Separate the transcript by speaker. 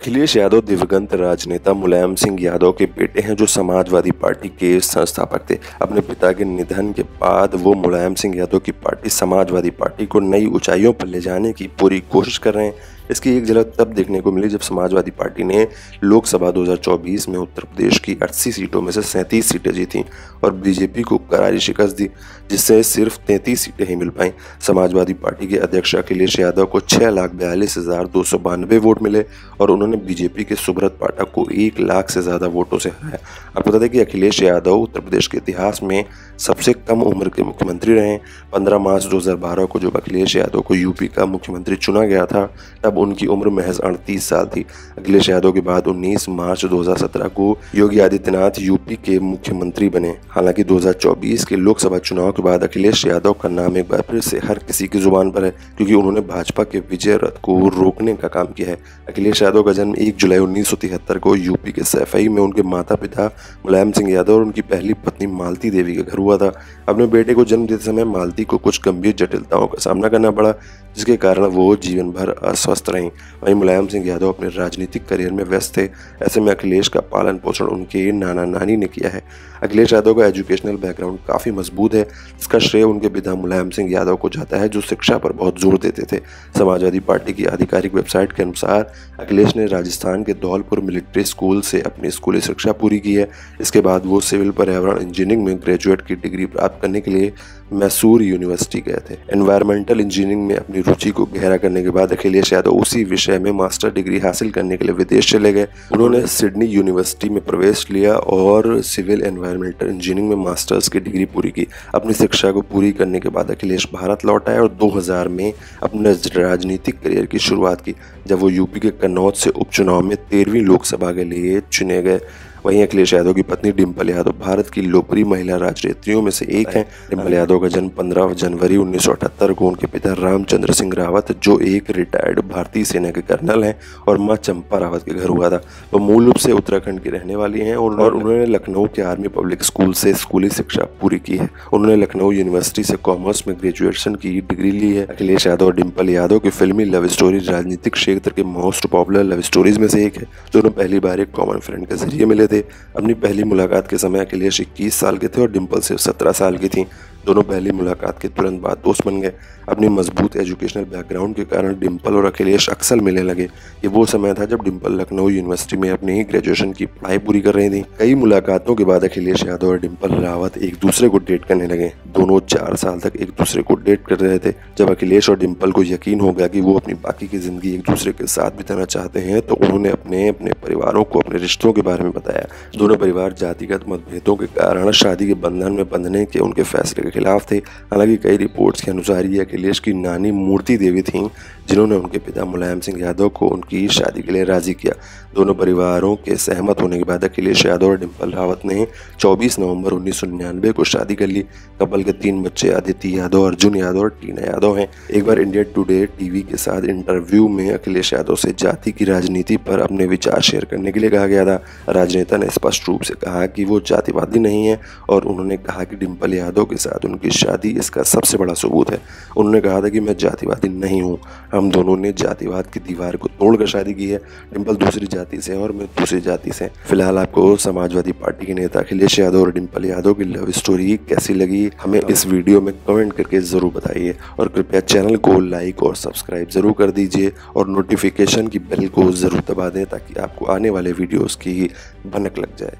Speaker 1: अखिलेश यादव दिवंगत राजनेता मुलायम सिंह यादव के बेटे हैं जो समाजवादी पार्टी के संस्थापक थे। अपने पिता के निधन के बाद वो मुलायम सिंह यादव की पार्टी समाजवादी पार्टी को नई ऊंचाइयों पर ले जाने की पूरी कोशिश कर रहे हैं। इसकी एक झलक तब देखने को मिली जब समाजवादी पार्टी ने लोकसभा 2024 में उत्तर प्रदेश की 80 सीटों में से 37 सीटें जीती और बीजेपी को करारी शिकस्त दी, जिससे सिर्फ 33 सीटें ही मिल पाईं। समाजवादी पार्टी के अध्यक्ष अखिलेश यादव को 6,42,292 वोट मिले और उन्होंने बीजेपी के सुब्रत पाठक को 1 लाख से ज्यादा वोटों से हराया। आपको बता दें कि अखिलेश यादव उत्तर प्रदेश के इतिहास में सबसे कम उम्र के मुख्यमंत्री रहे। 15 मार्च 2012 को जब अखिलेश यादव को यूपी का मुख्यमंत्री चुना गया था तब उनकी उम्र महज 38 साल थी। अखिलेश यादव के बाद 19 मार्च 2017 को योगी आदित्यनाथ यूपी के मुख्यमंत्री बने। हालांकि 2024 के लोकसभा चुनाव के बाद अखिलेश यादव का नाम एक बार फिर से हर किसी की जुबान पर है, क्योंकि उन्होंने भाजपा के विजय रथ को रोकने का काम किया है। अखिलेश यादव का जन्म 1 जुलाई 1973 को यूपी के सैफई में उनके माता पिता मुलायम सिंह यादव और उनकी पहली पत्नी मालती देवी के घर हुआ था। अपने बेटे को जन्म देते समय मालती को कुछ गंभीर जटिलताओं का सामना करना पड़ा, जिसके कारण वो जीवन भर अस्वस्थ रहीं। वहीं मुलायम सिंह यादव अपने राजनीतिक करियर में व्यस्त थे। ऐसे में अखिलेश का पालन पोषण उनके नाना नानी ने किया है। अखिलेश यादव का एजुकेशनल बैकग्राउंड काफ़ी मजबूत है, जिसका श्रेय उनके पिता मुलायम सिंह यादव को जाता है, जो शिक्षा पर बहुत जोर देते थे। समाजवादी पार्टी की आधिकारिक वेबसाइट के अनुसार अखिलेश ने राजस्थान के धौलपुर मिलिट्री स्कूल से अपनी स्कूली शिक्षा पूरी की है। इसके बाद वो सिविल पर्यावरण इंजीनियरिंग में ग्रेजुएट की डिग्री प्राप्त करने के लिए मैसूर यूनिवर्सिटी गए थे। एनवायरमेंटल इंजीनियरिंग में अपनी रुचि को गहरा करने के बाद अखिलेश यादव उसी विषय में मास्टर डिग्री हासिल करने के लिए विदेश चले गए। उन्होंने सिडनी यूनिवर्सिटी में प्रवेश लिया और सिविल एनवायरमेंटल इंजीनियरिंग में मास्टर्स की डिग्री पूरी की। अपनी शिक्षा को पूरी करने के बाद अखिलेश भारत लौट आए और 2000 में अपने राजनीतिक करियर की शुरुआत की, जब वो यूपी के कन्नौज से उपचुनाव में 13वीं लोकसभा के लिए चुने गए। वहीं अखिलेश यादव की पत्नी डिंपल यादव भारत की लोकप्रिय महिला राजनेत्रियों में से एक हैं। डिंपल यादव का जन्म 15 जनवरी 1978 को उनके पिता रामचंद्र सिंह रावत, जो एक रिटायर्ड भारतीय सेना के कर्नल हैं, और मां चंपा रावत के घर हुआ था। वो मूल रूप से उत्तराखंड की रहने वाली हैं और उन्होंने लखनऊ के आर्मी पब्लिक स्कूल से स्कूली शिक्षा पूरी की है। उन्होंने लखनऊ यूनिवर्सिटी से कॉमर्स में ग्रेजुएशन की डिग्री ली है। अखिलेश यादव और डिंपल यादव की फिल्मी लव स्टोरी राजनीतिक क्षेत्र के मोस्ट पॉपुलर लव स्टोरीज में से एक है। दोनों पहली बार एक कॉमन फ्रेंड के जरिए मिले थे। अपनी पहली मुलाकात के समय अखिलेश 21 साल के थे और डिंपल सिर्फ 17 साल की थी। दोनों पहली मुलाकात के तुरंत बाद दोस्त बन गए। अपनी मजबूत एजुकेशनल बैकग्राउंड के कारण डिंपल और अखिलेश अक्सर मिलने लगे। ये वो समय था जब डिंपल लखनऊ यूनिवर्सिटी में अपनी ग्रेजुएशन की पढ़ाई पूरी कर रही थी। कई मुलाकातों के बाद अखिलेश यादव और डिंपल रावत एक दूसरे को डेट करने लगे। दोनों 4 साल तक एक दूसरे को डेट कर रहे थे। जब अखिलेश और डिंपल को यकीन हो गया कि वो अपनी बाकी की जिंदगी एक दूसरे के साथ बिताना चाहते हैं, तो उन्होंने अपने परिवारों को अपने रिश्तों के बारे में बताया। दोनों परिवार जातिगत मतभेदों के कारण शादी के बंधन में बंधने के उनके फैसले के खिलाफ थे। हालांकि कई रिपोर्ट्स के अनुसार ये अखिलेश की नानी मूर्ति देवी थीं, जिन्होंने उनके पिता मुलायम सिंह यादव को उनकी शादी के लिए राजी किया। दोनों परिवारों के सहमत होने के बाद अखिलेश यादव और डिंपल रावत ने 24 नवंबर 1999 को शादी कर ली। कपल के 3 बच्चे आदित्य यादव, अर्जुन यादव और टीना यादव हैं। एक बार इंडिया टुडे टीवी के साथ इंटरव्यू में अखिलेश यादव से जाति की राजनीति पर अपने विचार शेयर करने के लिए कहा गया था। राजनेता ने स्पष्ट रूप से कहा कि वो जातिवादी नहीं है और उन्होंने कहा कि डिंपल यादव के साथ उनकी शादी इसका सबसे बड़ा सबूत है। उन्होंने कहा था कि मैं जातिवादी नहीं हूँ, हम दोनों ने जातिवाद की दीवार को तोड़कर शादी की है। डिंपल दूसरी जाति से और मैं दूसरी जाति से। फिलहाल आपको समाजवादी पार्टी के नेता अखिलेश यादव और डिंपल यादव की लव स्टोरी कैसी लगी, हमें इस वीडियो में कमेंट करके जरूर बताइए और कृपया चैनल को लाइक और सब्सक्राइब जरूर कर दीजिए और नोटिफिकेशन की बेल को जरूर दबा दें ताकि आपको आने वाले वीडियोस की भनक लग जाए।